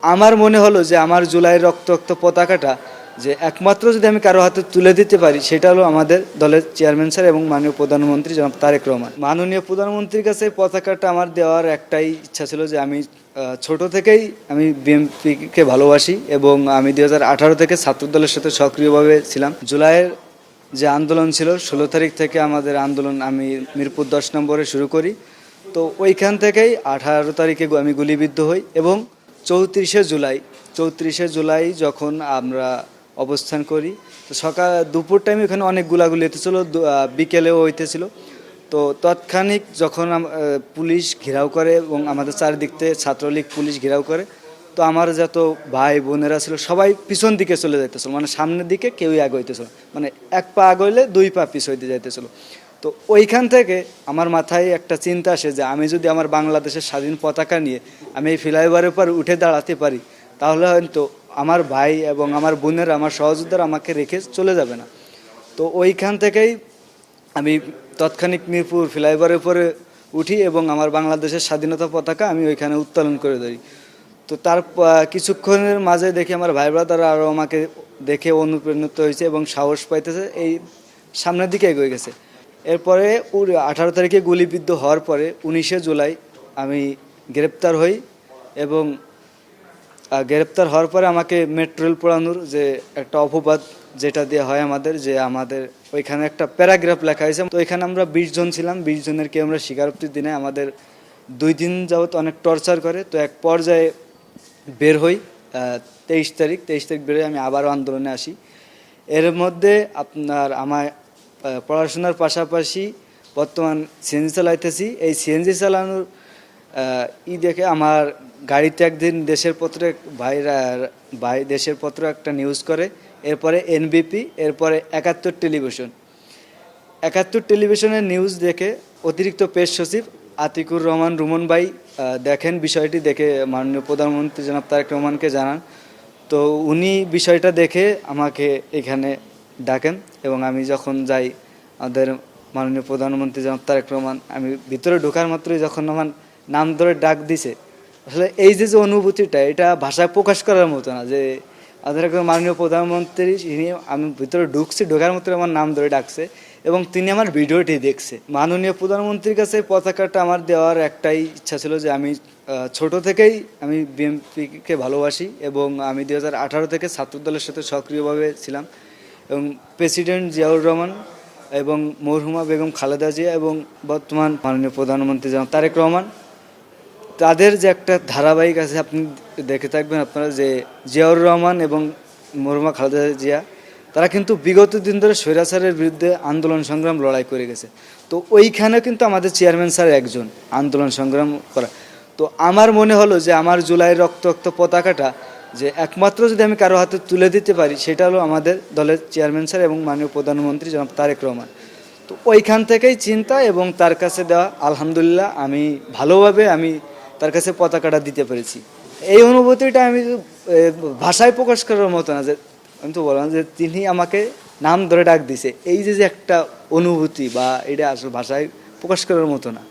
আমার মনে হলো যে আমার জুলাইয়ের রক্তাক্ত পতাকাটা যে একমাত্র যদি আমি কারো হাতে তুলে দিতে পারি সেটা হলো আমাদের দলের চেয়ারম্যান স্যার এবং মাননীয় প্রধানমন্ত্রী জনাব তারেক রহমান। মাননীয় প্রধানমন্ত্রীর কাছে পতাকাটা আমার দেওয়ার একটাই ইচ্ছা ছিল যে আমি ছোট থেকেই আমি বিএনপিকে ভালোবাসি এবং আমি 2018 থেকে ছাত্র দলের সাথে সক্রিয়ভাবে ছিলাম। জুলাইয়ের যে আন্দোলন ছিল 16 তারিখ থেকে আমাদের আন্দোলন আমি মিরপুর 10 নম্বরে শুরু করি। তো ওইখান থেকেই 18 তারিখে আমি গুলিবিদ্ধ হই এবং 34শে জুলাই যখন আমরা অবস্থান করি, তো দুপুর টাইমে ওখানে অনেক গুলাগুলি হইতেছিল, বিকেলেও হইতেছিল। তো তৎক্ষণিক যখন পুলিশ ঘেরাও করে এবং আমাদের চারিদিক থেকে ছাত্রলীগ পুলিশ ঘেরাও করে, তো আমার যত ভাই বোনেরা ছিল সবাই পিছন দিকে চলে যাইতেছিল, মানে সামনের দিকে কেউই আগে হইতেছিল, মানে এক পা আগইলে 2 পা পিছ হইতে যাইতেছিল। তো ওইখান থেকে আমার মাথায় একটা চিন্তা আসে যে আমি যদি আমার বাংলাদেশের স্বাধীন পতাকা নিয়ে আমি এই ফ্লাইওভারের উপর উঠে দাঁড়াতে পারি, তাহলে হয়তো আমার ভাই এবং আমার বোনেরা, আমার সহযোদ্ধারা আমাকে রেখে চলে যাবে না। তো ওইখান থেকেই আমি তৎক্ষণিক মিরপুর ফ্লাইওভারের উপরে উঠি এবং আমার বাংলাদেশের স্বাধীনতা পতাকা আমি ওইখানে উত্তোলন করে দিই। তো তার কিছুক্ষণের মাঝে দেখি আমার ভাই ব্রাদাররা আরও আমাকে দেখে অনুপ্রাণিত হয়েছে এবং সাহস পাইতেছে, এই সামনের দিকে এগিয়ে গেছে। এরপরে 18 তারিখে গুলিবিদ্ধ হওয়ার পরে 19শে জুলাই আমি গ্রেপ্তার হই এবং গ্রেপ্তার হওয়ার পরে আমাকে মেট্রো রেল পোড়ানোর যে একটা অপবাদ যেটা দেওয়া হয় আমাদের, যে আমাদের ওইখানে একটা প্যারাগ্রাফ লেখা হয়েছে। তো এখানে আমরা 20 জন ছিলাম, 20 জনের কি আমরা স্বীকারোক্তির দিনে আমাদের 2 দিন যাবত অনেক টর্চার করে। তো এক পর্যায়ে বের হই 23 তারিখ বের হয়ে আমি আবারও আন্দোলনে আসি। এর মধ্যে আপনার আমায় পড়াশোনার পাশাপাশি বর্তমান সিএনজি চালাইতেছি। এই সিএনজি চালানোর দেখে আমার গাড়িতে একদিন দেশের পত্র একটা নিউজ করে, এরপরে এনবিপি, এরপরে 71 টেলিভিশনের নিউজ দেখে অতিরিক্ত পেশ সচিব আতিকুর রহমান রুমন ভাই দেখেন বিষয়টি, দেখে মাননীয় প্রধানমন্ত্রী জনাব তারেক রহমানকে জানান। তো উনি বিষয়টা দেখে আমাকে এখানে ডাকেন এবং আমি যখন যাই, আমাদের মাননীয় প্রধানমন্ত্রী জনাব তারেক রহমান, আমি ভিতরে ঢোকার মাত্রই যখন আমার নাম ধরে ডাক দিছে, আসলে এই যে অনুভূতিটা, এটা ভাষায় প্রকাশ করার মতো না। যে আমাদের একজন মাননীয় প্রধানমন্ত্রী, আমি ভিতরে ঢোকার মতো আমার নাম ধরে ডাকছে এবং তিনি আমার ভিডিওটি দেখছে। মাননীয় প্রধানমন্ত্রীর কাছে পতাকাটা আমার দেওয়ার একটাই ইচ্ছা ছিল যে আমি ছোট থেকেই আমি বিএনপিকে ভালোবাসি এবং আমি 2018 থেকে ছাত্র দলের সাথে সক্রিয়ভাবে ছিলাম এবং প্রেসিডেন্ট জিয়াউর রহমান এবং মরহুমা বেগম খালেদা জিয়া এবং বর্তমান মাননীয় প্রধানমন্ত্রী জনাব তারেক রহমান, তাদের যে একটা ধারাবাহিক আছে, আপনি দেখে থাকবেন আপনারা, যে জিয়াউর রহমান এবং মরহুমা খালেদা জিয়া তারা কিন্তু বিগত দিন ধরে স্বৈরাচারের বিরুদ্ধে আন্দোলন সংগ্রাম লড়াই করে গেছে। তো ওইখানে কিন্তু আমাদের চেয়ারম্যান স্যার একজন আন্দোলন সংগ্রাম করা। তো আমার মনে হলো যে আমার জুলাইয়ের রক্তাক্ত পতাকাটা যে একমাত্র যদি আমি কারো হাতে তুলে দিতে পারি সেটা হলো আমাদের দলের চেয়ারম্যান স্যার এবং মাননীয় প্রধানমন্ত্রী জনাব তারেক রহমান। তো ওইখান থেকেই চিন্তা এবং তার কাছে দেওয়া, আলহামদুলিল্লাহ আমি ভালোভাবে তার কাছে পতাকাটা দিতে পেরেছি। এই অনুভূতিটা আমি ভাষায় প্রকাশ করার মতো না। যে আমি তো বললাম যে তিনি আমাকে নাম ধরে ডাক দিছে, এই যে একটা অনুভূতি, বা এটা আসলে ভাষায় প্রকাশ করার মতো না।